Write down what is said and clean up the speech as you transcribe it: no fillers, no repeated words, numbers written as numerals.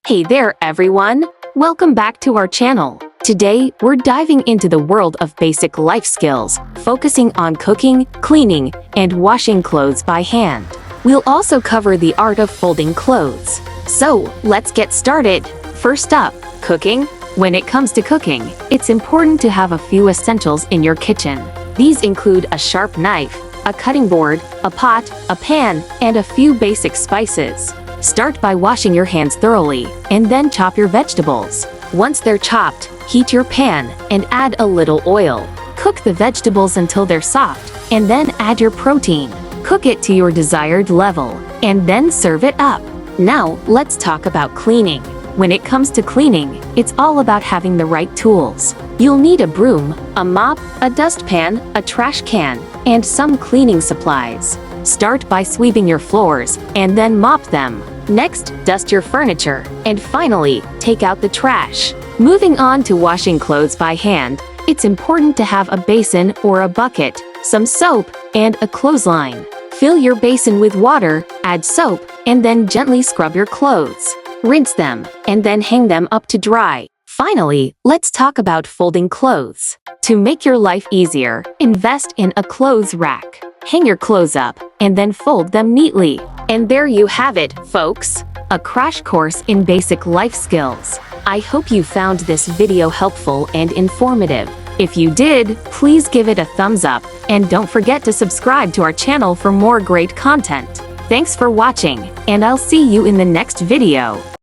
Hey there, everyone! Welcome back to our channel. Today, we're diving into the world of basic life skills, focusing on cooking, cleaning, and washing clothes by hand. We'll also cover the art of folding clothes. So, let's get started. First up, cooking. When it comes to cooking, it's important to have a few essentials in your kitchen. These include a sharp knife, a cutting board, a pot, a pan, and a few basic spices. Start by washing your hands thoroughly, and then chop your vegetables. Once they're chopped, heat your pan and add a little oil. Cook the vegetables until they're soft, and then add your protein. Cook it to your desired level, and then serve it up. Now, let's talk about cleaning. When it comes to cleaning, it's all about having the right tools. You'll need a broom, a mop, a dustpan, a trash can, and some cleaning supplies. Start by sweeping your floors, and then mop them. Next, dust your furniture, and finally, take out the trash. Moving on to washing clothes by hand, it's important to have a basin or a bucket, some soap, and a clothesline. Fill your basin with water, add soap, and then gently scrub your clothes. Rinse them, and then hang them up to dry. Finally, let's talk about folding clothes. To make your life easier, invest in a clothes rack. Hang your clothes up, and then fold them neatly. And there you have it, folks! A crash course in basic life skills. I hope you found this video helpful and informative. If you did, please give it a thumbs up, and don't forget to subscribe to our channel for more great content. Thanks for watching, and I'll see you in the next video.